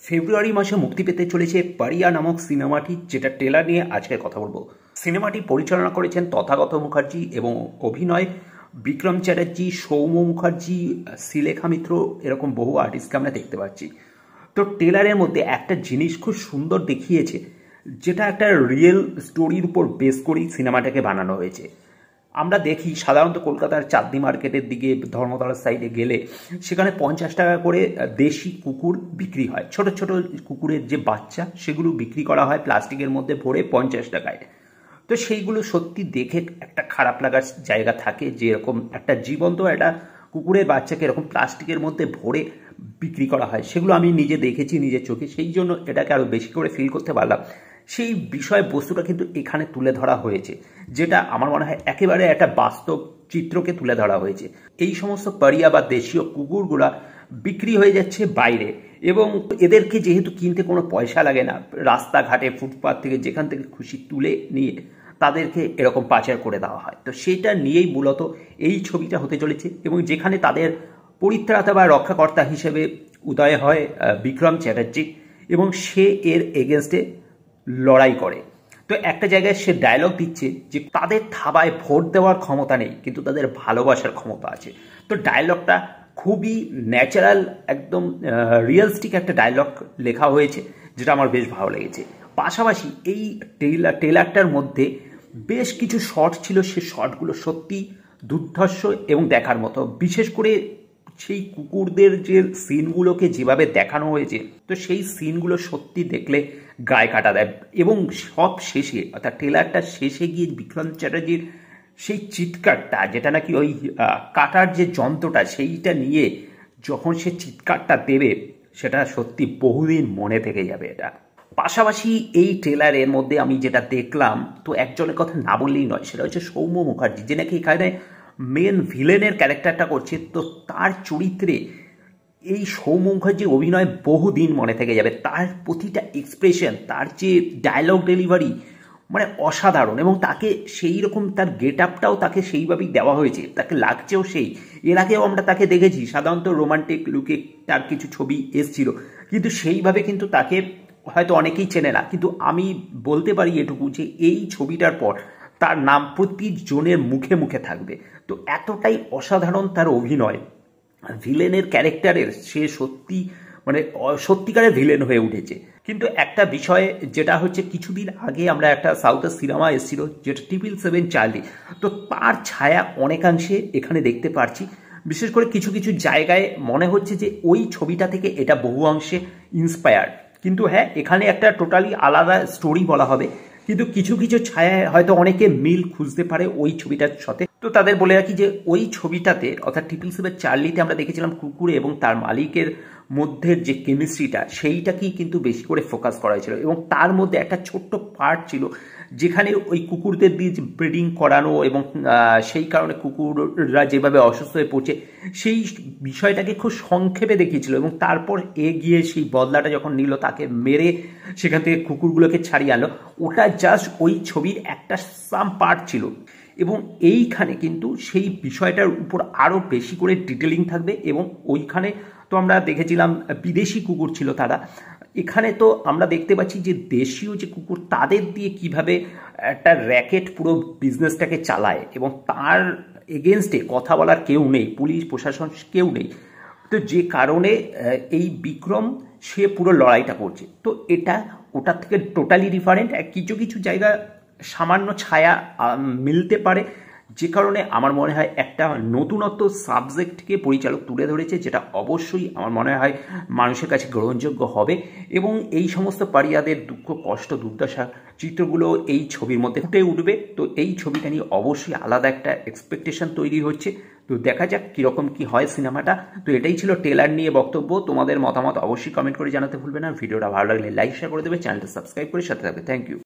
ফেব্রুয়ারি মাসে মুক্তি পেতে চলেছে পারিয়া নামক সিনেমাটি, যেটা ট্রেলার নিয়ে আজকে কথা বলবো। সিনেমাটি পরিচালনা করেছেন তথাগত মুখার্জি এবং অভিনয় বিক্রম চ্যাটার্জি, সৌম্য মুখার্জি, শ্রীলেখা মিত্র, এরকম বহু আর্টিস্টকে আমরা দেখতে পাচ্ছি। তো ট্রেলারের মধ্যে একটা জিনিস খুব সুন্দর দেখিয়েছে, যেটা একটা রিয়েল স্টোরির উপর বেস করেই সিনেমাটাকে বানানো হয়েছে। আমরা দেখি সাধারণত কলকাতার চাঁদনি মার্কেটের দিকে ধর্মতলার সাইডে গেলে সেখানে 50 টাকা করে দেশি কুকুর বিক্রি হয়। ছোট ছোট কুকুরের যে বাচ্চা, সেগুলো বিক্রি করা হয় প্লাস্টিকের মধ্যে ভরে 50 টাকায়। তো সেইগুলো সত্যি দেখে একটা খারাপ লাগার জায়গা থাকে, যে এরকম একটা জীবন্ত একটা কুকুরের বাচ্চাকে এরকম প্লাস্টিকের মধ্যে ভরে বিক্রি করা হয়। সেগুলো আমি নিজে দেখেছি নিজের চোখে, সেই জন্য এটাকে আরও বেশি করে ফিল করতে পারলাম। সেই বিষয় বস্তুটা কিন্তু এখানে তুলে ধরা হয়েছে, যেটা আমার মনে হয় একেবারে একটা বাস্তব চিত্রকে তুলে ধরা হয়েছে। এই সমস্ত পারিয়া বা দেশীয় কুকুরগুলা বিক্রি হয়ে যাচ্ছে বাইরে, এবং এদেরকে যেহেতু কিনতে কোনো পয়সা লাগে না, রাস্তাঘাটে ফুটপাথ থেকে যেখান থেকে খুশি তুলে নিয়ে তাদেরকে এরকম পাচার করে দেওয়া হয়। তো সেটা নিয়েই মূলত এই ছবিটা হতে চলেছে, এবং যেখানে তাদের পরিত্রাতা বা রক্ষাকর্তা হিসেবে উদয় হয় বিক্রম চ্যাটার্জি, এবং সে এর এগেনস্টে লড়াই করে। তো একটা জায়গায় সে ডায়লগ দিচ্ছে যে তাদের থাবায় ভোট দেওয়ার ক্ষমতা নেই, কিন্তু তাদের ভালোবাসার ক্ষমতা আছে। তো ডায়লগটা খুবই ন্যাচারাল, একদম রিয়েলিস্টিক একটা ডায়লগ লেখা হয়েছে, যেটা আমার বেশ ভালো লেগেছে। পাশাপাশি এই ট্রেলারটার মধ্যে বেশ কিছু শট ছিল, সে শটগুলো সত্যি দুর্ধর্ষ এবং দেখার মতো। বিশেষ করে সেই কুকুরদের যে সিনগুলোকে যেভাবে দেখানো হয়েছে, তো সেই সিনগুলো সত্যি দেখলে গায়ে কাটা দেয়। এবং সব শেষে, অর্থাৎ ট্রেলারটার শেষে গিয়ে বিক্রম চ্যাটার্জির সেই চিৎকারটা, যেটা নাকি ওই কাটার যে যন্ত্রটা সেইটা নিয়ে যখন সে চিৎকারটা দেবে, সেটা সত্যি বহুদিন মনে থেকে যাবে এটা। পাশাপাশি এই ট্রেলারের মধ্যে আমি যেটা দেখলাম, তো একজনের কথা না বললেই নয়, সেটা হচ্ছে সৌম্য মুখার্জি, যে নাকি এখানে মেন ভিলেনের ক্যারেক্টারটা করছে। তো তার চরিত্রে এই সৌম্য মুখার্জির অভিনয় বহুদিন মনে থেকে যাবে। তার প্রতিটা এক্সপ্রেশন, তার যে ডায়লগ ডেলিভারি, মানে অসাধারণ। এবং তাকে সেই রকম তার গেট আপটাও তাকে সেইভাবেই দেওয়া হয়েছে, তাকে লাগছেও সেই। এর আগেও আমরা তাকে দেখেছি সাধারণত রোমান্টিক লুকে, তার কিছু ছবি এসছিল, কিন্তু সেইভাবে কিন্তু তাকে হয়তো অনেকেই চেনে না। কিন্তু আমি বলতে পারি এটুকু, যে এই ছবিটার পর তার নাম প্রতিজনের মুখে মুখে থাকবে। তো এতটাই অসাধারণ তার অভিনয় ভিলেনের ক্যারেক্টারের, সে সত্যি মানে সত্যিকারের ভিলেন হয়ে উঠেছে। কিন্তু একটা বিষয় যেটা হচ্ছে, কিছুদিন আগে আমরা একটা সাউথের সিনেমা এসেছিল যেটা 777 চার্লি, তো তার ছায়া অনেকাংশে এখানে দেখতে পারছি। বিশেষ করে কিছু কিছু জায়গায় মনে হচ্ছে যে ওই ছবিটা থেকে এটা বহু অংশে ইন্সপায়ার্ড। কিন্তু হ্যাঁ, এখানে একটা টোটালি আলাদা স্টোরি বলা হবে, কিন্তু কিছু কিছু ছায়ায় হয়তো অনেকে মিল খুঁজতে পারে ওই ছবিটার সাথে। তো তাদের বলে রাখি যে ওই ছবিটাতে, অর্থাৎ 777 চার্লিতে আমরা দেখেছিলাম কুকুর এবং তার মালিকের মধ্যে যে কেমিস্ট্রিটা, সেইটাকেই কিন্তু বেশি করে ফোকাস করা হয়েছিল। এবং তার মধ্যে একটা ছোট্ট পার্ট ছিল যেখানে ওই কুকুরদের দিয়ে ব্রিডিং করানো, এবং সেই কারণে কুকুররা যেভাবে অসুস্থ হয়ে পড়ছে, সেই বিষয়টাকে খুব সংক্ষেপে দেখিয়েছিল। এবং তারপর গিয়ে সেই বদলাটা যখন নিল, তাকে মেরে সেখান থেকে কুকুরগুলোকে ছাড়িয়ে আনলো, ওটা জাস্ট ওই ছবির একটা সাম পার্ট ছিল। এবং এইখানে কিন্তু সেই বিষয়টার উপর আরও বেশি করে ডিটেলিং থাকবে। এবং ওইখানে তো আমরা দেখেছিলাম বিদেশি কুকুর ছিল তারা, এখানে তো আমরা দেখতে পাচ্ছি যে দেশীয় যে কুকুর, তাদের দিয়ে কিভাবে একটা র্যাকেট পুরো বিজনেসটাকে চালায়, এবং তার এগেনস্টে কথা বলার কেউ নেই, পুলিশ প্রশাসন কেউ নেই। তো যে কারণে এই বিক্রম সে পুরো লড়াইটা করছে। তো এটা ওটার থেকে টোটালি ডিফারেন্ট। কিছু কিছু জায়গা সামান্য ছায়া মিলতে পারে, যে কারণে আমার মনে হয় একটা নতুনত্ব সাবজেক্টকে পরিচালক তুলে ধরেছে, যেটা অবশ্যই আমার মনে হয় মানুষের কাছে গ্রহণযোগ্য হবে। এবং এই সমস্ত পারিয়াদের দুঃখ, কষ্ট, দুর্দশা চিত্রগুলো এই ছবির মধ্যে ফুটে উঠবে। তো এই ছবিটা নিয়ে অবশ্যই আলাদা একটা এক্সপেকটেশন তৈরি হচ্ছে। তো দেখা যাক কীরকম কী হয় সিনেমাটা। তো এটাই ছিল ট্রেলার নিয়ে বক্তব্য। তোমাদের মতামত অবশ্যই কমেন্ট করে জানাতে ভুলবে না। ভিডিওটা ভালো লাগলে লাইক শেয়ার করে দেবে, চ্যানেলটা সাবস্ক্রাইব করে সাথে থাকবে। Thank you.